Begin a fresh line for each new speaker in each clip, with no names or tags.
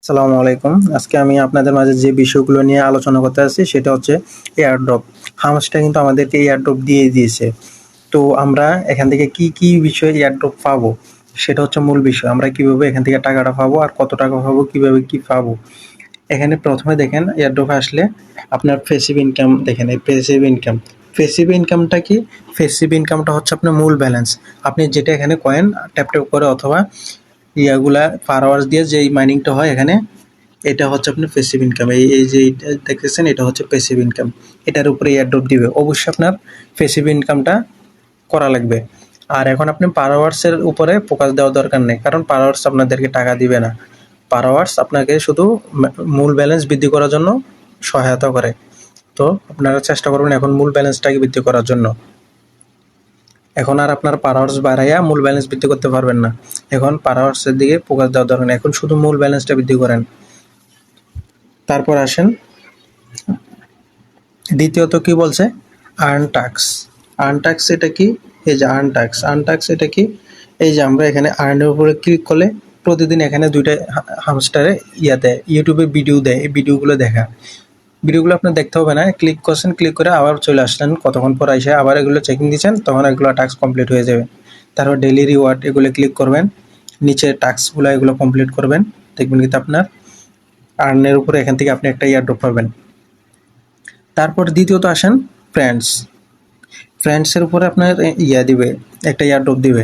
আসসালামু আলাইকুম। আজকে আমি আপনাদের মাঝে যে বিষয়গুলো নিয়ে আলোচনা করতে আসছি সেটা হচ্ছে এয়ারড্রপ। হামাসটা কিন্তু আমাদেরকে এয়ারড্রপ দিয়ে দিয়েছে। তো আমরা এখান থেকে কি বিষয়ে এয়ারড্রপ পাবো? সেটা হচ্ছে মূল বিষয়। আমরা কিভাবে এখান থেকে টাকাটা পাবো আর কত টাকা পাবো, কিভাবে কি পাবো? এখানে প্রথমে দেখেন এয়ারড্রপে আসলে আপনার প্যাসিভ ইনকাম দেখেন, এই প্যাসিভ ইনকাম। প্যাসিভ ইনকামটা কি? প্যাসিভ ইনকামটা হচ্ছে আপনার মূল ব্যালেন্স। আপনি যেটা এখানে কয়েন ট্যাপ করে অথবা ইয়াগুলা পার আওয়ার্স দিয়ে যেই মাইনিংটা হয় এখানে, এটা হচ্ছে আপনার প্যাসিভ ইনকাম। এই যে এইটা দেখতেছেন, এটা হচ্ছে প্যাসিভ ইনকাম। এটার উপরে এয়ারড্রপ দিবে। অবশ্যই আপনার প্যাসিভ ইনকামটা করা লাগবে। আর এখন আপনি পার আওয়ার্সের উপরে ফোকাস দেওয়ার দরকার নেই, কারণ পার আওয়ার্স আপনাদেরকে টাকা দিবে না। পার আওয়ার্স আপনাকে শুধু মূল ব্যালেন্স বৃদ্ধি করার জন্য সহায়তা করে। তো আপনারা চেষ্টা করবেন এখন মূল ব্যালেন্সটাকে বৃদ্ধি করার জন্য। এখন আর আপনার পার আওয়ার্স বাড়াইয়া মূল ব্যালেন্স বৃদ্ধি করতে পারবেন না। এখন পার আওয়ার্সের দিকে ফোকাস দেওয়ার দরকার নেই, এখন শুধু মূল ব্যালেন্সটা বৃদ্ধি করেন। তারপর আসেন দ্বিতীয়ত কি বলছে, আর্ন টাক্স। আর্ন টাক্স এটা কি? এই যে আর্ন টাক্স, আর্ন টাক্স এটা কি? এই যে আমরা এখানে আর্নের উপরে ক্লিক করলে প্রতিদিন এখানে দুইটা হামস্টারে ইয়া দেয়, ইউটিউবে ভিডিও দেয়। এই ভিডিওগুলো দেখা, ভিডিওগুলো আপনার দেখতে হবে না। ক্লিক করছেন, ক্লিক করে আবার চলে আসলেন, কতক্ষণ পর এসে আবার এগুলো চেকিং দিচ্ছেন, তখন এগুলো টাস্ক কমপ্লিট হয়ে যাবে। তারপর ডেইলি রিওয়ার্ড এগুলো ক্লিক করবেন, নিচে টাস্কগুলো এগুলো কমপ্লিট করবেন, দেখবেন কিন্তু আপনার আর্নের উপরে এখান থেকে আপনি একটা ইয়ারড্রপ পাবেন। তারপর দ্বিতীয়ত আসেন ফ্রেন্ডস। ফ্রেন্ডসের উপরে আপনার ইয়া দিবে, একটা এয়ারড্রপ দিবে।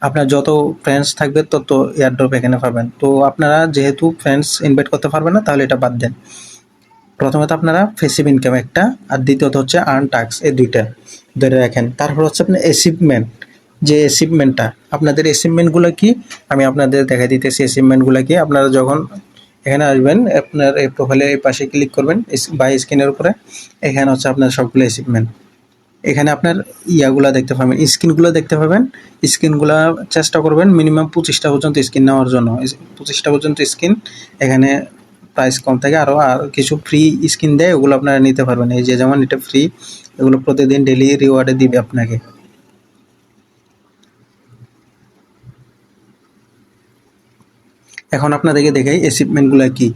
আপনার যত ফ্রেন্ডস থাকবে তত এয়ারড্রপ এখানে পাবেন। তো আপনারা যেহেতু ফ্রেন্ডস ইনভাইট করতে পারবেন না, তাহলে এটা বাদ দেন। প্রথমত আপনারা প্যাসিভ ইনকাম একটা, আর দ্বিতীয়ত হচ্ছে আর্ন টাস্ক, এই দুইটা ধরে রাখেন। তারপর হচ্ছে আপনার অ্যাচিভমেন্ট। যে অ্যাচিভমেন্টটা, আপনাদের অ্যাচিভমেন্টগুলো কি আমি আপনাদের দেখাই দিতেছি। অ্যাচিভমেন্টগুলো কি? আপনারা যখন এখানে আসবেন, আপনার এই প্রোফাইলে এই পাশে ক্লিক করবেন বাই স্ক্রিনের উপরে, এখানে হচ্ছে আপনার সবগুলো অ্যাচিভমেন্ট। এখানে আপনার ইয়াগুলা দেখতে পাবেন, স্ক্রিনগুলো দেখতে পাবেন। স্ক্রিনগুলা চেষ্টা করবেন মিনিমাম 25টা পর্যন্ত স্ক্রিন নেওয়ার জন্য। 25টা পর্যন্ত স্ক্রিন, এখানে প্রাইস কম থাকে। আরও আর কিছু ফ্রি স্ক্রিন দেয়, ওগুলো আপনারা নিতে পারবেন। এই যে যেমন এটা ফ্রি, এগুলো প্রতিদিন ডেলি রিওয়ার্ডে দিবে আপনাকে। এখন আপনাদেরকে দেখাই অ্যাচিভমেন্টগুলো কি।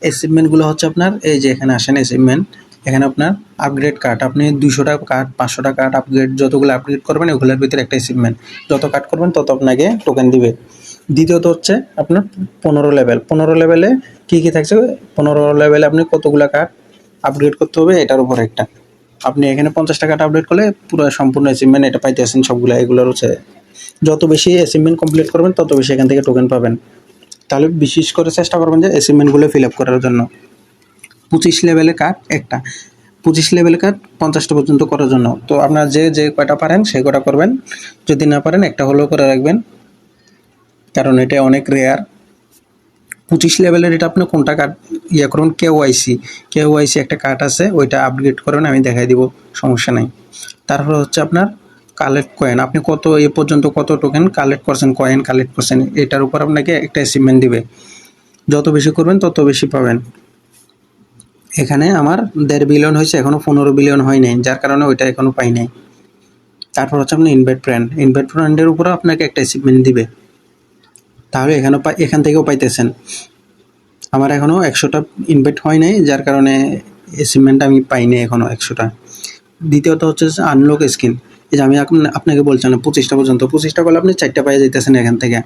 অ্যাচিভমেন্টগুলো হচ্ছে আপনার এই যে এখানে আসেন অ্যাচিভমেন্ট, এখানে আপনার আপগ্রেড কার্ড, আপনি 200টা কার্ড 500টা কার্ড আপগ্রেড, যতগুলো আপগ্রেড করবেন ওগুলোর ভিতরে একটা অ্যাচিভমেন্ট। যত কার্ড করবেন তত আপনাকে টোকেন দিবে। দ্বিতীয়ত হচ্ছে আপনার 15 লেভেল। 15 লেভেলে কী কী থাকছে? 15 লেভেলে আপনি কতগুলো কার্ড আপগ্রেড করতে হবে এটার উপর একটা। আপনি এখানে 50টা কার্ড আপডেট করলে পুরো সম্পূর্ণ অ্যাচিভমেন্ট এটা পাইতেছেন সবগুলো। এগুলোর হচ্ছে যত বেশি অ্যাচিভমেন্ট কমপ্লিট করবেন তত বেশি এখান থেকে টোকেন পাবেন। তাহলে বিশেষ করে চেষ্টা করবেন যে অ্যাচিভমেন্টগুলো ফিল আপ করার জন্য। 25 লেভেলের কার্ড একটা, 25 লেভেলের কার্ড 50টা পর্যন্ত করার জন্য। তো আপনার যে কয়টা পারেন সেই কয়টা করবেন, যদি না পারেন একটা হলেও করে রাখবেন, কারণ এটা অনেক রেয়ার। 25 লেভেলের এটা আপনি কোনটা কার্ড ইয়ে করুন, কেওয়াইসি একটা কার্ড আছে, ওইটা আপগ্রেড করবেন, আমি দেখাই দিব, সমস্যা নাই। তারপর হচ্ছে আপনার কালেক্ট কয়েন, আপনি কত এ পর্যন্ত কত টোকেন কালেক্ট করছেন, কয়েন কালেক্ট করছেন, এটার উপর আপনাকে একটা অ্যাচিভমেন্ট দিবে। যত বেশি করবেন তত বেশি পাবেন। এখানে আমার 1.5 বিলিয়ন হয়েছে, এখনও 15 বিলিয়ন হয় নাই, যার কারণে ওইটা এখনও পাই নাই। তারপর হচ্ছে আপনি ইনভাইট ফ্রেন্ডের উপরেও আপনাকে একটা অ্যাচিভমেন্ট দিবে। তাহলে এখান থেকেও পাইতেছেন। আমার এখনও 100টা ইনভাইট হয় নাই, যার কারণে অ্যাচিভমেন্ট আমি পাইনি এখনও 100টা। দ্বিতীয়ত হচ্ছে আনলক স্কিন। এই যে আমি আপনাকে বলছিলাম 25টা পর্যন্ত, 25টা করলে আপনি 4টা পাই যেতেছেন এখান থেকে।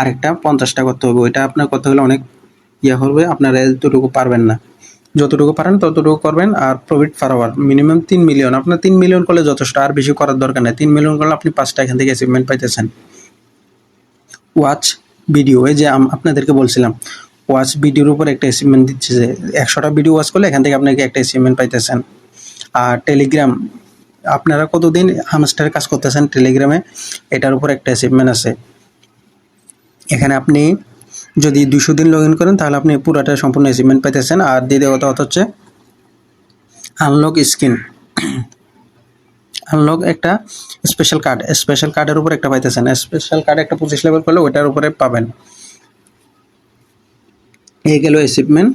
আরেকটা 50টা করতে হবে, ওইটা আপনার করতে হলে অনেক ইয়ে হবে, আপনারা এতটুকু পারবেন না। যতটুকু পারেন ততটুকু করবেন। আর profit per hour minimum 3 million, আপনার 3 মিলিয়ন করলে যথেষ্ট, আর বেশি করার দরকার নেই। 3 মিলিয়ন করলে আপনি 5টা এখান থেকে অ্যাচিভমেন্ট পাইতেছেন। ওয়াচ ভিডিও, এই যে আপনাদেরকে বলছিলাম ওয়াচ ভিডিওর উপর একটা অ্যাচিভমেন্ট দিচ্ছে, যে 100টা ভিডিও ওয়াচ করলে এখান থেকে আপনাকে একটা অ্যাচিভমেন্ট পাইতেছেন। আর টেলিগ্রাম, আপনারা কতদিন হামস্টারের কাজ করতেছেন টেলিগ্রামে, এটার উপর একটা অ্যাচিভমেন্ট আছে। এখানে আপনি যদি 200 দিন লগ ইন করেন তাহলে আপনি পুরাটা সম্পূর্ণ অ্যাচিভমেন্ট পাইতেছেন। আর দ্বিতীয় কথা হচ্ছে আনলক স্কিন, আনলক একটা স্পেশাল কার্ডের উপর একটা পাইতেছেন। স্পেশাল কার্ড একটা 25 লেভেল করলে ওইটার উপরে পাবেন। এই গেল অ্যাচিভমেন্ট।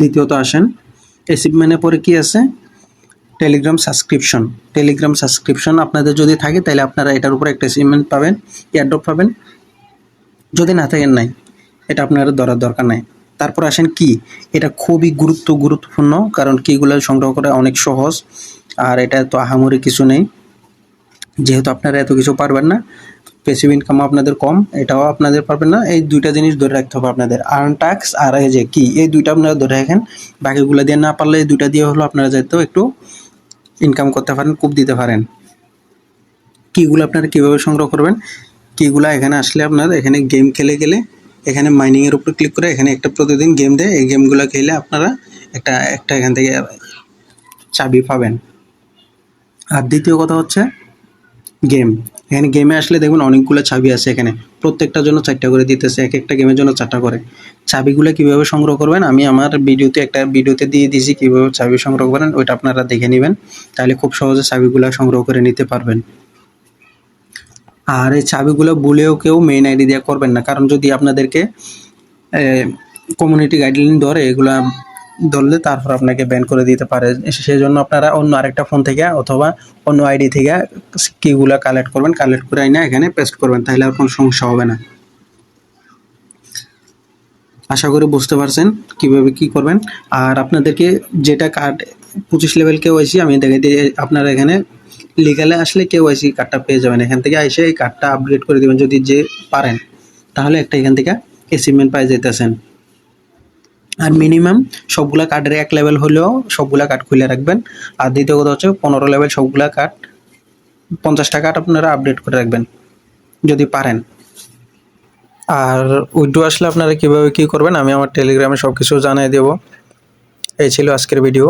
দ্বিতীয়ত আসেন অ্যাচিভমেন্টের পরে কি আছে, টেলিগ্রাম সাবস্ক্রিপশন আপনাদের যদি থাকে তাহলে আপনারা এটার উপরে একটা অ্যাচিভমেন্ট পাবেন, এয়ারড্রপ পাবেন। যদি না থাকেন নাই, এটা আপনারা ধরার দরকার নাই। তারপর আসেন কি, এটা খুবই গুরুত্বপূর্ণ, কারণ কিগুলো সংগ্রহ করা অনেক সহজ, আর এটা তো আহামরি কিছু নেই। যেহেতু আপনারা এত কিছু পারবেন না, প্যাসিভ ইনকামও আপনাদের কম, এটাও আপনাদের পারবেন না। এই দুইটা জিনিস ধরে রাখতে হবে আপনাদের, আর্ন টাস্ক আর এই যে কি, এই দুইটা আপনারা ধরে রাখেন। বাকিগুলো দিয়ে না পারলে এই দুইটা দিয়ে হলো আপনারা যাইতেও একটু ইনকাম করতে পারেন, কূপ দিতে পারেন। কিগুলো আপনারা কীভাবে সংগ্রহ করবেন, কিগুলো এখানে আসলে আপনার এখানে গেম খেলে গেলে এখানে মাইনিংয়ের উপর ক্লিক করে এখানে একটা প্রতিদিন গেম দেয়, এই গেমগুলো খেলে আপনারা একটা এখান থেকে চাবি পাবেন। আর দ্বিতীয় কথা হচ্ছে গেম, এখানে গেমে আসলে দেখবেন অনেকগুলো চাবি আছে, এখানে প্রত্যেকটার জন্য 4টা করে দিতেছে, এক একটা গেমের জন্য 4টা করে। চাবিগুলো কিভাবে সংগ্রহ করবেন আমি আমার ভিডিওতে দিয়ে দিয়েছি, কীভাবে চাবি সংগ্রহ করেন, ওইটা আপনারা দেখে নেবেন, তাহলে খুব সহজে চাবিগুলো সংগ্রহ করে নিতে পারবেন। আর এই চাবিগুলো ভুলেও কেউ মেইন আইডি দিয়ে করবেন না, কারণ যদি আপনাদেরকে কমিউনিটি গাইডলাইন ধরে, এগুলা ধরলে তারপর আপনাকে ব্যান করে দিতে পারে। সেই জন্য আপনারা অন্য আরেকটা ফোন থেকে অথবা অন্য আইডি থেকে কিগুলা কালেক্ট করবেন, কালেক্ট করে আইনা এখানে পেস্ট করবেন, তাহলে আর কোনো সমস্যা হবে না। আশা করি বুঝতে পারছেন কিভাবে কি করবেন। আর আপনাদেরকে যেটা কার্ড 25 লেভেল KYC আমি দেখাই দিই, আপনারা এখানে লিগালে আসলে KYC কার্ডটা পেয়ে যাবেন, এখান থেকে এসে এই কার্ডটা আপগ্রেড করে দেবেন যদি যে পারেন, তাহলে একটা এখান থেকে অ্যাচিভমেন্ট পাই যেতেছেন। আর মিনিমাম সবগুলা কার্ডের 1 লেভেল হলেও সবগুলা কার্ড খুলে রাখবেন। আর দ্বিতীয় কথা হচ্ছে 15 লেভেল সবগুলা কার্ড, 50টা কার্ড আপনারা আপডেট করে রাখবেন যদি পারেন। আর উইথড্র আসলে আপনারা কীভাবে কী করবেন আমি আমার টেলিগ্রামে সব কিছু জানিয়ে দেবো। এই ছিল আজকের ভিডিও।